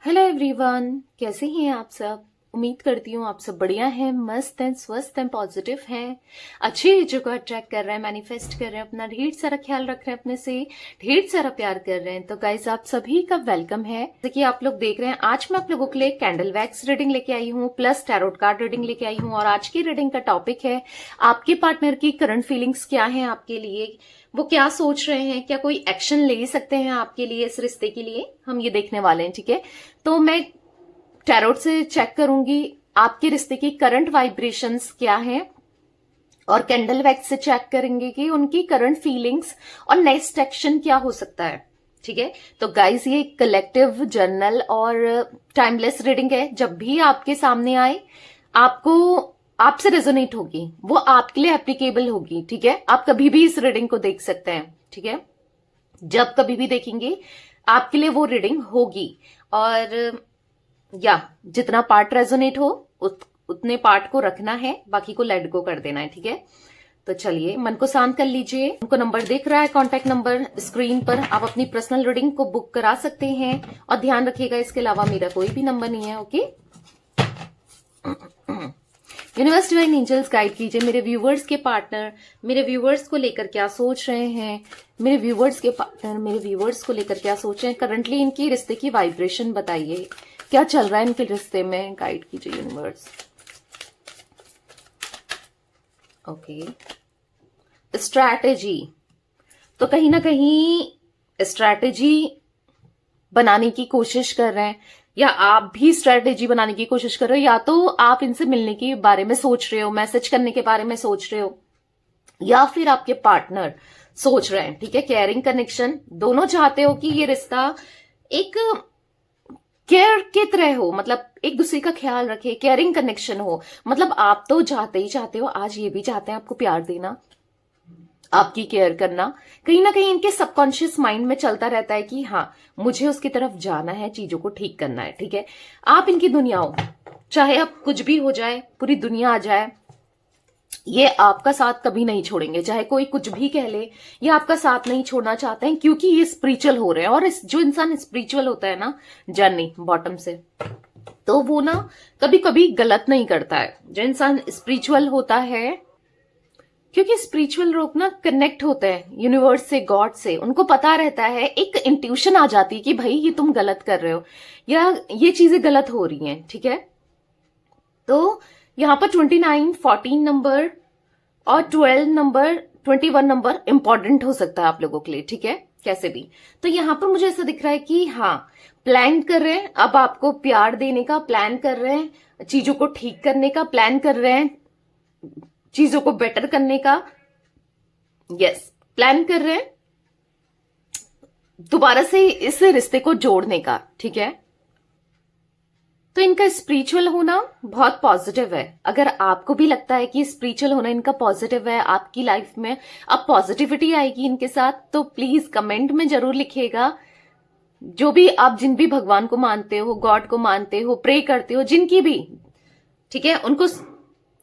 Hello everyone, कैसे हैं आप सब। उम्मीद करती हूँ आप सब बढ़िया हैं, मस्त हैं, स्वस्थ हैं, पॉजिटिव हैं, अच्छी चीजों को अट्रैक्ट कर रहे हैं, मैनिफेस्ट कर रहे हैं, अपना ढेर सारा ख्याल रख रहे हैं, अपने से ढेर सारा प्यार कर रहे हैं। तो गाइज आप सभी का वेलकम है। जैसे कि आप लोग देख रहे हैं, आज मैं आप लोगों के लिए कैंडल वैक्स रीडिंग लेके आई हूँ, प्लस टैरोट कार्ड रीडिंग लेके आई हूँ। और आज की रीडिंग का टॉपिक है आपके पार्टनर की करंट फीलिंग्स क्या है आपके लिए, वो क्या सोच रहे हैं, क्या कोई एक्शन ले सकते हैं आपके लिए, इस रिश्ते के लिए, हम ये देखने वाले हैं। ठीक है, तो मैं टैरोट से चेक करूंगी आपके रिश्ते की करंट वाइब्रेशंस क्या हैं, और कैंडल वैक्स से चेक करेंगे कि उनकी करंट फीलिंग्स और नेक्स्ट एक्शन क्या हो सकता है। ठीक है, तो गाइस ये कलेक्टिव जर्नल और टाइमलेस रीडिंग है। जब भी आपके सामने आए, आपको आपसे रेजोनेट होगी, वो आपके लिए एप्लीकेबल होगी। ठीक है, आप कभी भी इस रीडिंग को देख सकते हैं। ठीक है, जब कभी भी देखेंगे आपके लिए वो रीडिंग होगी। और या जितना पार्ट रेजोनेट हो उतने पार्ट को रखना है, बाकी को लेट गो कर देना है। ठीक है, तो चलिए मन को शांत कर लीजिए। उनको नंबर दिख रहा है, कॉन्टैक्ट नंबर स्क्रीन पर, आप अपनी पर्सनल रीडिंग को बुक करा सकते हैं। और ध्यान रखिएगा, इसके अलावा मेरा कोई भी नंबर नहीं है। Okay, universe divine angels guide कीजिए मेरे व्यूवर्स के पार्टनर मेरे व्यूवर्स को लेकर क्या सोच रहे हैं, मेरे व्यूवर्स के पार्टनर मेरे व्यूवर्स को लेकर क्या सोच रहे हैं। करंटली इनकी रिश्ते की वाइब्रेशन बताइए, क्या चल रहा है इनके रिश्ते में, गाइड कीजिए यूनिवर्स। ओके, स्ट्रैटेजी, तो कहीं ना कहीं स्ट्रैटेजी बनाने की कोशिश कर रहे हैं, या आप भी स्ट्रैटेजी बनाने की कोशिश कर रहे हो। या तो आप इनसे मिलने के बारे में सोच रहे हो, मैसेज करने के बारे में सोच रहे हो, या फिर आपके पार्टनर सोच रहे हैं। ठीक है, केयरिंग कनेक्शन, दोनों चाहते हो कि ये रिश्ता एक केयर की तरह हो, मतलब एक दूसरे का ख्याल रखे, केयरिंग कनेक्शन हो। मतलब आप तो चाहते ही चाहते हो, आज ये भी चाहते हैं आपको प्यार देना, आपकी केयर करना। कहीं ना कहीं इनके सबकॉन्शियस माइंड में चलता रहता है कि हाँ, मुझे उसकी तरफ जाना है, चीजों को ठीक करना है। ठीक है, आप इनकी दुनिया हो, चाहे अब कुछ भी हो जाए, पूरी दुनिया आ जाए, ये आपका साथ कभी नहीं छोड़ेंगे। चाहे कोई कुछ भी कह ले, ये आपका साथ नहीं छोड़ना चाहते हैं, क्योंकि ये स्पिरिचुअल हो रहे हैं। और जो इंसान स्पिरिचुअल होता है ना, जर्नी बॉटम से, तो वो ना कभी कभी गलत नहीं करता है। जो इंसान स्पिरिचुअल होता है, क्योंकि स्पिरिचुअल लोग ना कनेक्ट होते हैं यूनिवर्स से, गॉड से, उनको पता रहता है, एक इंट्यूशन आ जाती है कि भाई ये तुम गलत कर रहे हो, या ये चीजें गलत हो रही हैं। ठीक है, तो यहां पर 29, 14 नंबर और 12 नंबर, 21 नंबर इंपॉर्टेंट हो सकता है आप लोगों के लिए। ठीक है, कैसे भी, तो यहां पर मुझे ऐसा दिख रहा है कि हाँ, प्लान कर रहे हैं, अब आपको प्यार देने का प्लान कर रहे हैं, चीजों को ठीक करने का प्लान कर रहे हैं, चीजों को बेटर करने का, यस, प्लान कर रहे हैं, दोबारा से इस रिश्ते को जोड़ने का। ठीक है, तो इनका स्पिरिचुअल होना बहुत पॉजिटिव है। अगर आपको भी लगता है कि स्पिरिचुअल होना इनका पॉजिटिव है, आपकी लाइफ में अब पॉजिटिविटी आएगी इनके साथ, तो प्लीज कमेंट में जरूर लिखिएगा। जो भी आप, जिन भी भगवान को मानते हो, गॉड को मानते हो, प्रे करते हो, जिनकी भी, ठीक है,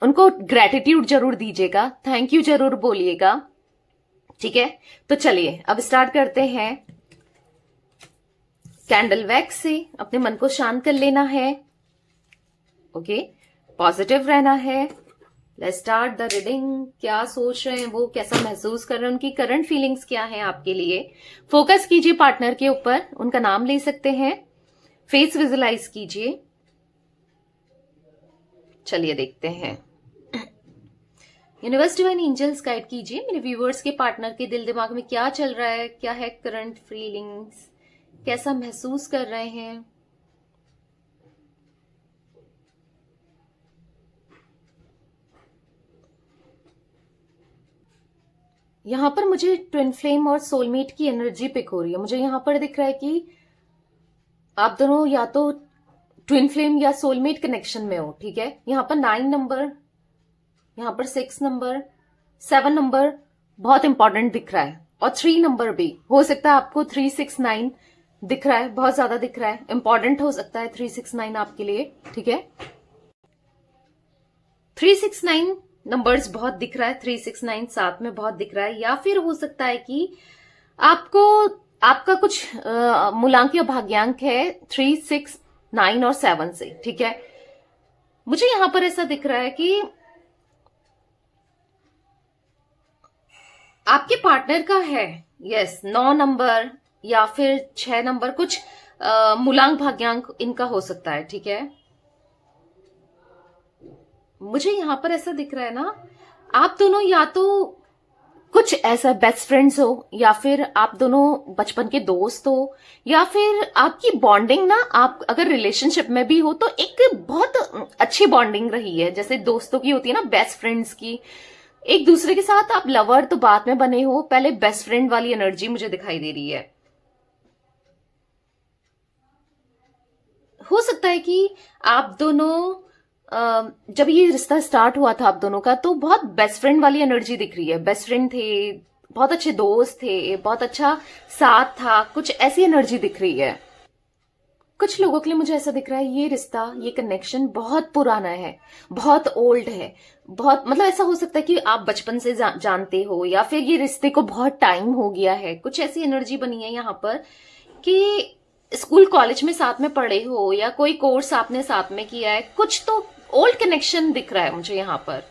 उनको ग्रेटिट्यूड जरूर दीजिएगा, थैंक यू जरूर बोलिएगा। ठीक है, तो चलिए अब स्टार्ट करते हैं। कैंडल वैक्स से अपने मन को शांत कर लेना है। ओके, पॉजिटिव रहना है। Let's start the reading. क्या सोच रहे हैं वो, कैसा महसूस कर रहे हैं, उनकी करंट फीलिंग्स क्या है आपके लिए। फोकस कीजिए पार्टनर के ऊपर, उनका नाम ले सकते हैं, फेस विजुलाइज कीजिए। चलिए देखते हैं। यूनिवर्स डिवाइन एंजल्स गाइड कीजिए मेरे व्यूवर्स के पार्टनर के दिल दिमाग में क्या चल रहा है, क्या है करंट फीलिंग्स, कैसा महसूस कर रहे हैं। यहां पर मुझे ट्विन फ्लेम और सोलमेट की एनर्जी पिक हो रही है। मुझे यहां पर दिख रहा है कि आप दोनों या तो ट्विन फ्लेम या सोलमेट कनेक्शन में हो। ठीक है, यहां पर 9 नंबर, यहां पर 6 नंबर, 7 नंबर बहुत इंपॉर्टेंट दिख रहा है, और 3 नंबर भी हो सकता है आपको। 3, 6, 9 दिख रहा है, बहुत ज्यादा दिख रहा है, इंपॉर्टेंट हो सकता है 3, 6, 9 आपके लिए। ठीक है, 3, 6, 9 नंबर्स बहुत दिख रहा है, 3, 6, 9 साथ में बहुत दिख रहा है। या फिर हो सकता है कि आपको आपका कुछ मूलांक या भाग्यांक है 3, 6 9 और 7 से, ठीक है। मुझे यहां पर ऐसा दिख रहा है कि आपके पार्टनर का है, यस, 9 नंबर या फिर 6 नंबर, कुछ मूलांक भाग्यांक इनका हो सकता है, ठीक है। मुझे यहां पर ऐसा दिख रहा है ना, आप दोनों या तो कुछ ऐसा बेस्ट फ्रेंड्स हो, या फिर आप दोनों बचपन के दोस्त हो, या फिर आपकी बॉन्डिंग ना, आप अगर रिलेशनशिप में भी हो तो एक बहुत अच्छी बॉन्डिंग रही है, जैसे दोस्तों की होती है ना, बेस्ट फ्रेंड्स की। एक दूसरे के साथ आप लवर तो बाद में बने हो, पहले बेस्ट फ्रेंड वाली एनर्जी मुझे दिखाई दे रही है। हो सकता है कि आप दोनों जब ये रिश्ता स्टार्ट हुआ था आप दोनों का, तो बहुत बेस्ट फ्रेंड वाली एनर्जी दिख रही है। बेस्ट फ्रेंड थे, बहुत अच्छे दोस्त थे, बहुत अच्छा साथ था, कुछ ऐसी एनर्जी दिख रही है। कुछ लोगों के लिए मुझे ऐसा दिख रहा है ये रिश्ता, ये कनेक्शन बहुत पुराना है, बहुत ओल्ड है, बहुत, मतलब ऐसा हो सकता है कि आप बचपन से जानते हो, या फिर ये रिश्ते को बहुत टाइम हो गया है। कुछ ऐसी एनर्जी बनी है यहाँ पर कि स्कूल कॉलेज में साथ में पढ़े हो, या कोई कोर्स आपने साथ में किया है, कुछ तो ओल्ड कनेक्शन दिख रहा है मुझे यहाँ पर।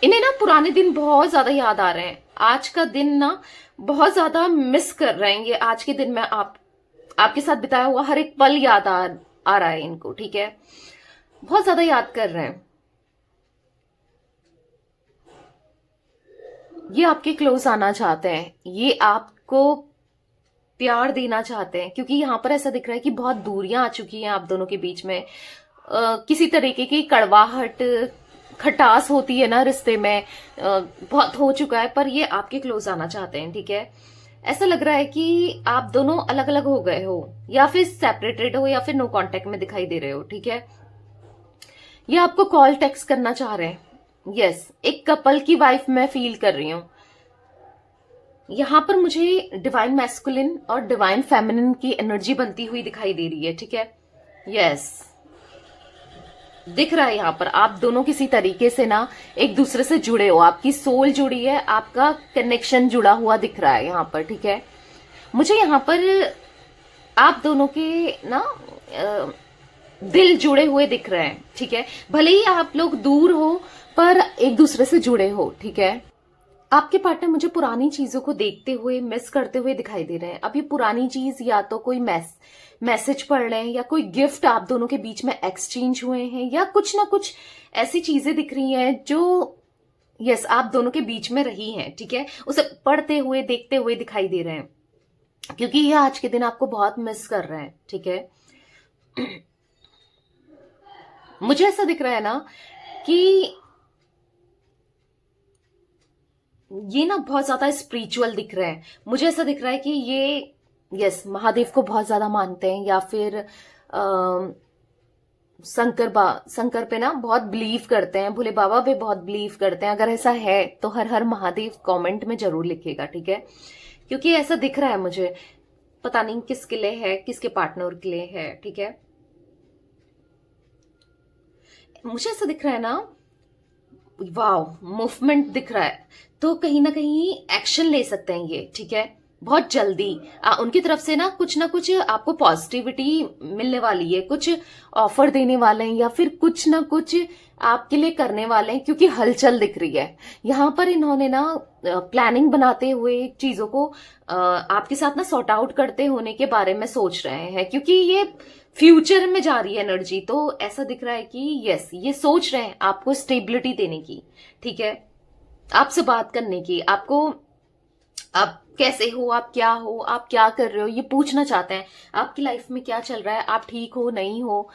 इन्हें ना पुराने दिन बहुत ज्यादा याद आ रहे हैं, आज का दिन ना बहुत ज्यादा मिस कर रहे हैं ये। आज के दिन में आपके साथ बिताया हुआ हर एक पल याद आ रहा है इनको, ठीक है, बहुत ज्यादा याद कर रहे हैं। ये आपके क्लोज आना चाहते हैं, ये आपको प्यार देना चाहते हैं, क्योंकि यहां पर ऐसा दिख रहा है कि बहुत दूरियां आ चुकी हैं आप दोनों के बीच में। किसी तरीके की कड़वाहट, खटास होती है ना रिश्ते में, बहुत हो चुका है, पर ये आपके क्लोज आना चाहते हैं, ठीक है। ऐसा लग रहा है कि आप दोनों अलग अलग हो गए हो, या फिर सेपरेटेड हो, या फिर नो कांटेक्ट में दिखाई दे रहे हो, ठीक है। ये आपको कॉल टेक्स्ट करना चाह रहे हैं, यस, एक कपल की वाइफ मैं फील कर रही हूं। यहां पर मुझे डिवाइन मैस्कुलिन और डिवाइन फेमिनिन की एनर्जी बनती हुई दिखाई दे रही है, ठीक है, यस। दिख रहा है यहाँ पर आप दोनों किसी तरीके से ना एक दूसरे से जुड़े हो, आपकी सोल जुड़ी है, आपका कनेक्शन जुड़ा हुआ दिख रहा है यहाँ पर, ठीक है। मुझे यहाँ पर आप दोनों के ना दिल जुड़े हुए दिख रहे हैं, ठीक है। भले ही आप लोग दूर हो, पर एक दूसरे से जुड़े हो, ठीक है। आपके पार्टनर मुझे पुरानी चीजों को देखते हुए, मिस करते हुए दिखाई दे रहे हैं। अब ये पुरानी चीज या तो कोई मैसेज पढ़ रहे हैं, या कोई गिफ्ट आप दोनों के बीच में एक्सचेंज हुए हैं, या कुछ ना कुछ ऐसी चीजें दिख रही हैं जो यस आप दोनों के बीच में रही हैं, ठीक है। उसे पढ़ते हुए, देखते हुए दिखाई दे रहे हैं, क्योंकि ये आज के दिन आपको बहुत मिस कर रहे हैं, ठीक है। मुझे ऐसा दिख रहा है ना कि ये ना बहुत ज्यादा स्पिरिचुअल दिख रहे हैं। मुझे ऐसा दिख रहा है कि ये यस महादेव को बहुत ज्यादा मानते हैं, या फिर शंकर पे ना बहुत बिलीव करते हैं, भोले बाबा पे बहुत बिलीव करते हैं। अगर ऐसा है तो हर हर महादेव कमेंट में जरूर लिखिएगा, ठीक है, क्योंकि ऐसा दिख रहा है मुझे। पता नहीं किसके लिए है, किसके पार्टनर के लिए है, ठीक है। मुझे ऐसा दिख रहा है ना, वाव, मूवमेंट दिख रहा है, तो कहीं ना कहीं एक्शन ले सकते हैं ये, ठीक है, बहुत जल्दी। उनकी तरफ से ना कुछ आपको पॉजिटिविटी मिलने वाली है, कुछ ऑफर देने वाले हैं, या फिर कुछ ना कुछ आपके लिए करने वाले हैं, क्योंकि हलचल दिख रही है यहां पर। इन्होंने ना प्लानिंग बनाते हुए चीजों को आपके साथ ना सॉर्ट आउट करते होने के बारे में सोच रहे हैं, क्योंकि ये फ्यूचर में जा रही है एनर्जी। तो ऐसा दिख रहा है कि यस ये सोच रहे हैं आपको स्टेबिलिटी देने की, ठीक है, आपसे बात करने की, आपको आप कैसे हो, आप क्या हो, आप क्या कर रहे हो, ये पूछना चाहते हैं। आपकी लाइफ में क्या चल रहा है, आप ठीक हो, नहीं हो,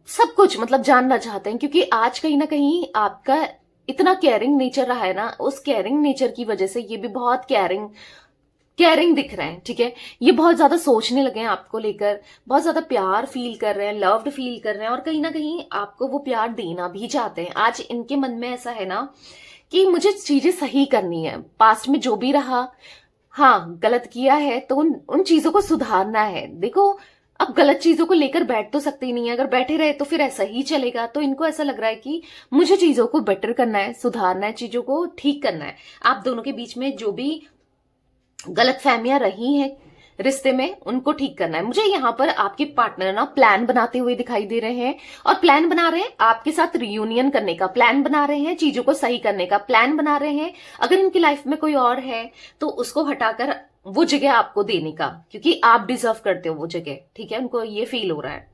सब कुछ मतलब जानना चाहते हैं, क्योंकि आज कहीं ना कहीं आपका इतना केयरिंग नेचर रहा है ना, उस केयरिंग नेचर की वजह से ये भी बहुत केयरिंग दिख रहे हैं, ठीक है। ये बहुत ज्यादा सोचने लगे हैं आपको लेकर, बहुत ज्यादा प्यार फील कर रहे हैं, लव्ड फील कर रहे हैं, और कहीं ना कहीं आपको वो प्यार देना भी चाहते हैं। आज इनके मन में ऐसा है ना कि मुझे चीजें सही करनी है, पास्ट में जो भी रहा, हाँ गलत किया है तो उन चीजों को सुधारना है। देखो अब गलत चीजों को लेकर बैठ तो सकते ही नहीं है, अगर बैठे रहे तो फिर ऐसा ही चलेगा। तो इनको ऐसा लग रहा है कि मुझे चीजों को बेटर करना है, सुधारना है, चीजों को ठीक करना है। आप दोनों के बीच में जो भी गलत फहमियां रही हैं, रिश्ते में उनको ठीक करना है। मुझे यहाँ पर आपके पार्टनर ना प्लान बनाते हुए दिखाई दे रहे हैं, और प्लान बना रहे हैं आपके साथ रियूनियन करने का, प्लान बना रहे हैं चीजों को सही करने का, प्लान बना रहे हैं अगर इनकी लाइफ में कोई और है तो उसको हटाकर वो जगह आपको देने का, क्योंकि आप डिजर्व करते हो वो जगह, ठीक है। उनको ये फील हो रहा है।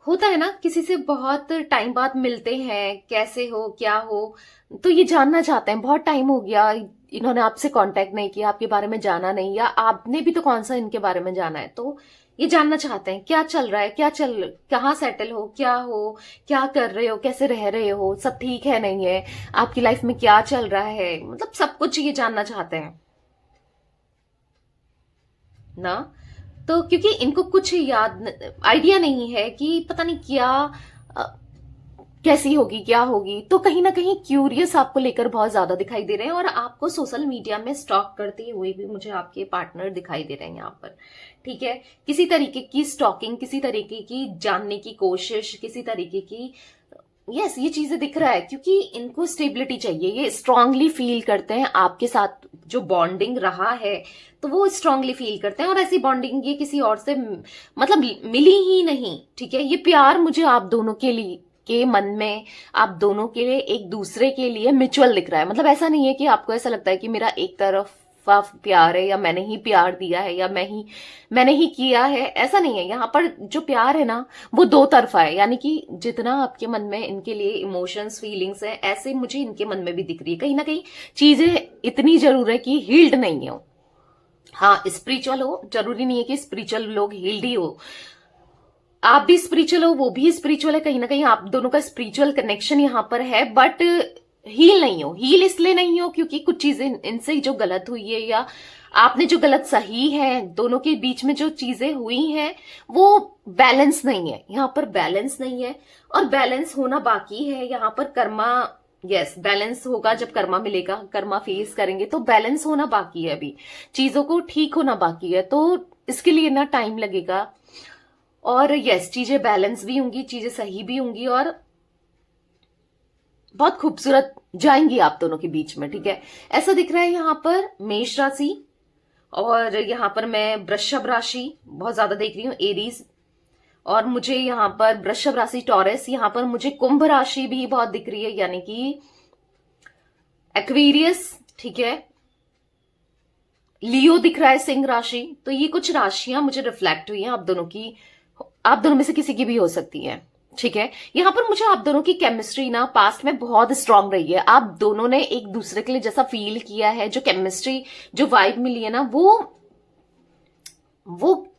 होता है ना, किसी से बहुत टाइम बाद मिलते हैं, कैसे हो क्या हो, तो ये जानना चाहते हैं, बहुत टाइम हो गया इन्होंने आपसे कांटेक्ट नहीं किया, आपके बारे में जाना नहीं, या आपने भी तो कौन सा इनके बारे में जाना है, तो ये जानना चाहते हैं क्या चल रहा है, कहाँ सेटल हो, क्या कर रहे हो, कैसे रह रहे हो, सब ठीक है नहीं है, आपकी लाइफ में क्या चल रहा है, मतलब सब कुछ ये जानना चाहते हैं ना। तो क्योंकि इनको कुछ आइडिया नहीं है कि पता नहीं क्या अ, कैसी होगी क्या होगी, तो कहीं ना कहीं क्यूरियस आपको लेकर बहुत ज्यादा दिखाई दे रहे हैं, और आपको सोशल मीडिया में स्टॉक करते हुए भी मुझे आपके पार्टनर दिखाई दे रहे हैं यहाँ पर, ठीक है। किसी तरीके की स्टॉकिंग, किसी तरीके की जानने की कोशिश, किसी तरीके की, यस ये चीजें दिख रहा है, क्योंकि इनको स्टेबिलिटी चाहिए। ये स्ट्रांगली फील करते हैं आपके साथ जो बॉन्डिंग रहा है, तो वो स्ट्रांगली फील करते हैं, और ऐसी बॉन्डिंग ये किसी और से मतलब मिली ही नहीं, ठीक है। ये प्यार मुझे आप दोनों के लिए के मन में, आप दोनों के लिए, एक दूसरे के लिए म्यूचुअल दिख रहा है। मतलब ऐसा नहीं है कि आपको ऐसा लगता है कि मेरा एक तरफ प्यार है, या मैंने ही प्यार दिया है, या मैंने ही किया है, ऐसा नहीं है। यहाँ पर जो प्यार है ना वो दो तरफा है, यानी कि जितना आपके मन में इनके लिए इमोशंस फीलिंग्स है, ऐसे मुझे इनके मन में भी दिख रही है। कहीं ना कहीं चीजें इतनी जरूर है कि हील्ड नहीं हो। हाँ स्पिरिचुअल हो, जरूरी नहीं है कि स्पिरिचुअल लोग हील्ड ही हो, आप भी स्पिरिचुअल हो, वो भी स्पिरिचुअल है, कहीं ना कहीं आप दोनों का स्पिरिचुअल कनेक्शन यहाँ पर है, बट हील नहीं हो। हील इसलिए नहीं हो क्योंकि कुछ चीजें इनसे जो गलत हुई है, या आपने जो गलत सही है, दोनों के बीच में जो चीजें हुई हैं वो बैलेंस नहीं है, यहाँ पर बैलेंस नहीं है, और बैलेंस होना बाकी है। यहाँ पर कर्मा, यस बैलेंस होगा जब कर्मा मिलेगा, कर्मा फेस करेंगे, तो बैलेंस होना बाकी है, अभी चीजों को ठीक होना बाकी है, तो इसके लिए ना टाइम लगेगा। और यस चीजें बैलेंस भी होंगी, चीजें सही भी होंगी, और बहुत खूबसूरत जाएंगी आप दोनों के बीच में, ठीक है। ऐसा दिख रहा है यहाँ पर मेष राशि, और यहाँ पर मैं वृषभ राशि बहुत ज्यादा देख रही हूँ, एरीज, और मुझे यहाँ पर वृषभ राशि टॉरस, यहाँ पर मुझे कुंभ राशि भी बहुत दिख रही है, यानी कि एक्वेरियस, ठीक है, लियो दिख रहा है, सिंह राशि। तो ये कुछ राशियां मुझे रिफ्लेक्ट हुई हैं आप दोनों की, आप दोनों में से किसी की भी हो सकती है, ठीक है। यहाँ पर मुझे आप दोनों की केमिस्ट्री ना पास्ट में बहुत स्ट्रांग रही है, आप दोनों ने एक दूसरे के लिए जैसा फील किया है, जो केमिस्ट्री, जो वाइब मिली है ना, वो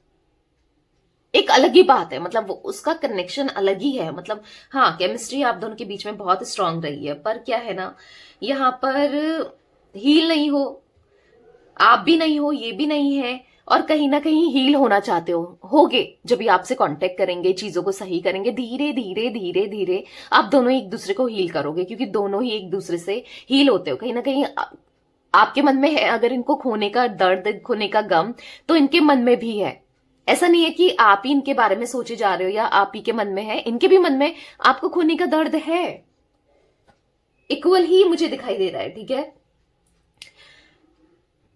एक अलग ही बात है, मतलब उसका कनेक्शन अलग ही है। मतलब हाँ केमिस्ट्री आप दोनों के बीच में बहुत स्ट्रांग रही है, पर क्या है ना, यहाँ पर हील नहीं हो, आप भी नहीं हो, ये भी नहीं है, और कहीं ना कहीं हील होना चाहते होगे जब ये आपसे कांटेक्ट करेंगे, चीजों को सही करेंगे, धीरे धीरे धीरे धीरे आप दोनों एक दूसरे को हील करोगे, क्योंकि दोनों ही एक दूसरे से हील होते हो। कहीं ना कहीं आपके मन में है अगर इनको खोने का दर्द, खोने का गम, तो इनके मन में भी है। ऐसा नहीं है कि आप ही इनके बारे में सोचे जा रहे हो, या आप ही के मन में है, इनके भी मन में आपको खोने का दर्द है, इक्वल ही मुझे दिखाई दे रहा है, ठीक है।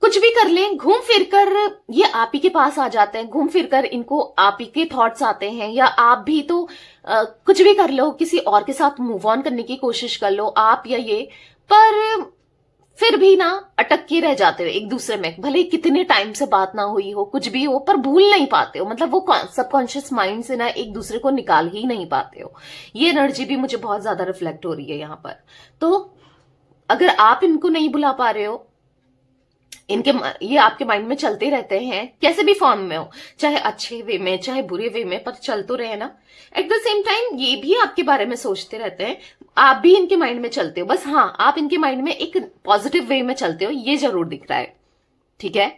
कुछ भी कर लें, घूम फिर कर ये आप ही के पास आ जाते हैं, घूम फिर कर इनको आप ही के थॉट्स आते हैं, या आप भी तो कुछ भी कर लो, किसी और के साथ मूव ऑन करने की कोशिश कर लो, आप या ये, पर फिर भी ना अटक के रह जाते हो एक दूसरे में, भले कितने टाइम से बात ना हुई हो, कुछ भी हो, पर भूल नहीं पाते हो। मतलब वो सबकॉन्शियस माइंड से ना एक दूसरे को निकाल ही नहीं पाते हो। ये एनर्जी भी मुझे बहुत ज्यादा रिफ्लेक्ट हो रही है यहाँ पर। तो अगर आप इनको नहीं बुला पा रहे हो, ये आपके माइंड में चलते रहते हैं, कैसे भी फॉर्म में हो, चाहे अच्छे वे में चाहे बुरे वे में, पर चल तो रहे ना। एट द सेम टाइम ये भी आपके बारे में सोचते रहते हैं, आप भी इनके माइंड में चलते हो, बस हाँ आप इनके माइंड में एक पॉजिटिव वे में चलते हो, ये जरूर दिख रहा है, ठीक है।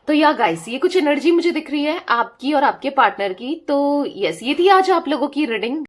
तो या गाइस ये कुछ एनर्जी मुझे दिख रही है आपकी और आपके पार्टनर की। तो यस ये थी आज आप लोगों की रीडिंग।